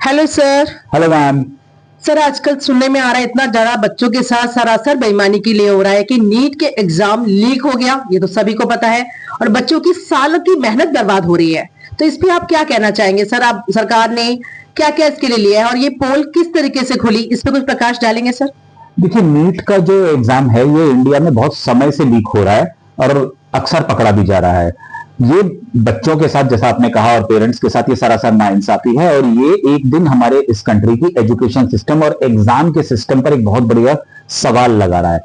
Hello sir. Hello ma'am. Sir आजकल सुनने में आ रहा है इतना डरा बच्चों के साथ सरासर बेईमानी के लिए हो रहा है कि नीट के एग्जाम लीक हो गया, ये तो सभी को पता है, और बच्चों की सालों की मेहनत बर्बाद हो रही है। तो इस पे आप क्या कहना चाहेंगे सर? आप सरकार ने क्या क्या इसके लिए लिया है और ये पोल किस तरीके से खुली, इस पे कुछ प्रकाश डालेंगे सर? देखिए, नीट का जो एग्जाम है ये इंडिया में बहुत समय से लीक हो रहा है और अक्सर पकड़ा भी जा रहा है। ये बच्चों के साथ, जैसा आपने कहा, और पेरेंट्स के साथ ये सरासर नाइंसाफी है और ये एक दिन हमारे इस कंट्री की एजुकेशन सिस्टम और एग्जाम के सिस्टम पर एक बहुत बढ़िया सवाल लगा रहा है।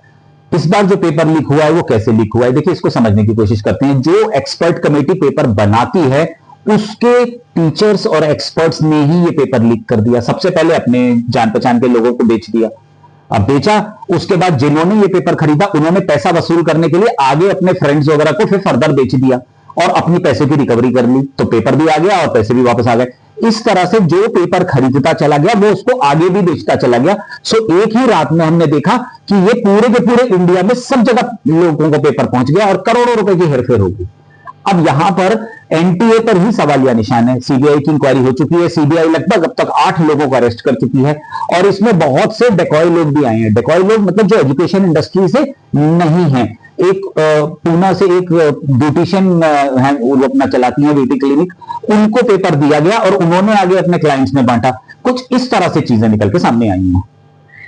इस बार जो पेपर लीक हुआ है वो कैसे लीक हुआ है, देखिए इसको समझने की कोशिश करते हैं। जो एक्सपर्ट कमेटी पेपर बनाती है उसके टीचर्स और एक्सपर्ट्स ने ही ये पेपर लीक कर दिया। सबसे पहले अपने जान पहचान के लोगों को बेच दिया। अब बेचा, उसके बाद जिन्होंने ये पेपर खरीदा उन्होंने पैसा वसूल करने के लिए आगे अपने फ्रेंड्स वगैरह को फिर फर्दर बेच दिया और अपनी पैसे की रिकवरी कर ली, तो पेपर भी आ गया और पैसे भी वापस आ गए। इस तरह से जो पेपर खरीदता चला गया वो उसको आगे भी बेचता चला गया। सो एक ही रात में हमने देखा कि ये पूरे के पूरे इंडिया में सब जगह लोगों को पेपर पहुंच गया और करोड़ों रुपए की हेरफेर होगी। अब यहां पर एनटीए पर ही सवालिया निशान है। सीबीआई की इंक्वायरी हो चुकी है। सीबीआई लगभग अब तक 8 लोगों को अरेस्ट कर चुकी है और इसमें बहुत से डेकॉय लोग भी आए हैं। डेकॉय लोग मतलब जो एजुकेशन इंडस्ट्री से नहीं है। एक पूना से एक ब्यूटिशियन है, वो अपना चलाती है ब्यूटी क्लिनिक, उनको पेपर दिया गया और उन्होंने आगे अपने क्लाइंट्स में बांटा। कुछ इस तरह से चीजें निकल के सामने आई हैं।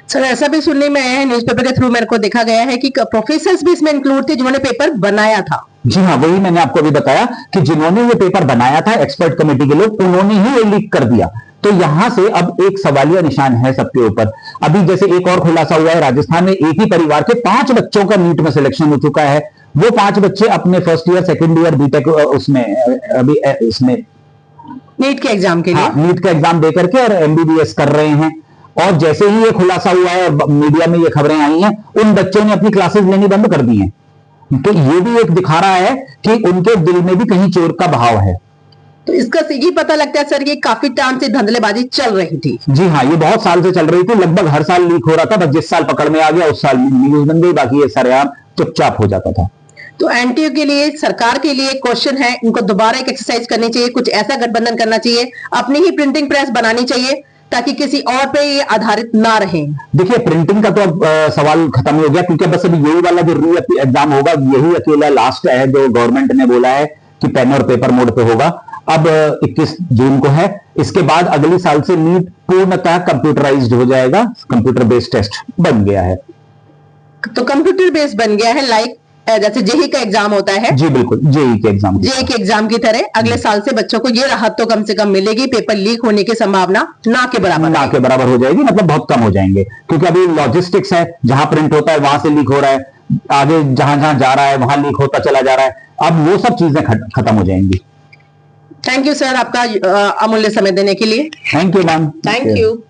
सर ऐसा भी सुनने में आया है, न्यूज़पेपर के थ्रू मेरे को देखा गया है कि प्रोफेसर्स भी इसमें इंक्लूड थे जिन्होंने पेपर बनाया था। जी हाँ, वही मैंने आपको अभी बताया कि जिन्होंने ये पेपर बनाया था, एक्सपर्ट कमेटी के लोग, उन्होंने ही ये लीक कर दिया। तो यहां से अब एक सवालिया निशान है सबके ऊपर। अभी जैसे एक और खुलासा हुआ है, राजस्थान में एक ही परिवार के 5 बच्चों का नीट में सिलेक्शन हो चुका है। वो 5 बच्चे अपने first year, second year, BTech उसमें अभी इसमें नीट के एग्जाम के लिए, हाँ, नीट का एग्जाम दे करके और एमबीबीएस कर रहे हैं। और जैसे ही ये खुलासा हुआ है, मीडिया में ये खबरें आई हैं, उन बच्चों ने अपनी क्लासेस लेनी बंद कर दी हैं। तो ये भी एक दिखा रहा है कि उनके दिल में भी कहीं चोर का भाव है। तो इसका से ये पता लगता है सर, ये काफी टाइम से धंधलेबाजी चल रही थी। जी हाँ, ये बहुत साल से चल रही थी। लगभग हर साल लीक हो रहा था, बस जिस साल पकड़ में आ गया उस साल न्यूज बन गई, बाकी ये सरेआम चुपचाप हो जाता था। तो एनटीयू के लिए, सरकार के लिए क्वेश्चन है, इनको दोबारा एक एक्सरसाइज करनी चाहिए, कुछ ऐसा गठबंधन करना चाहिए, अपनी ही प्रिंटिंग प्रेस बनानी चाहिए ताकि किसी और पे ये आधारित ना रहे। देखिए, प्रिंटिंग का तो अब सवाल खत्म हो गया, क्योंकि बस अभी यही वाला जो री एग्जाम होगा यही अकेला लास्ट है जो गवर्नमेंट ने बोला है कि पेन और पेपर मोड पे होगा। अब 21 जून को है। इसके बाद अगली साल से नीट पूर्णतः कंप्यूटराइज्ड हो जाएगा। कंप्यूटर बेस्ड टेस्ट बन गया है। तो कंप्यूटर बेस्ड बन गया है, लाइक जैसे जेई का एग्जाम होता है। जी बिल्कुल, जेई के एग्जाम की तरह अगले साल से बच्चों को ये राहत तो कम से कम मिलेगी, पेपर लीक होने की संभावना ना के बराबर हो जाएगी, मतलब बहुत कम हो जाएंगे। क्योंकि अभी लॉजिस्टिक्स है, जहां प्रिंट होता है वहां से लीक हो रहा है, आगे जहां जहां जा रहा है वहां लीक होता चला जा रहा है। अब वो सब चीजें खत्म हो जाएंगी। थैंक यू सर, आपका अमूल्य समय देने के लिए। Thank you ma'am. Thank you.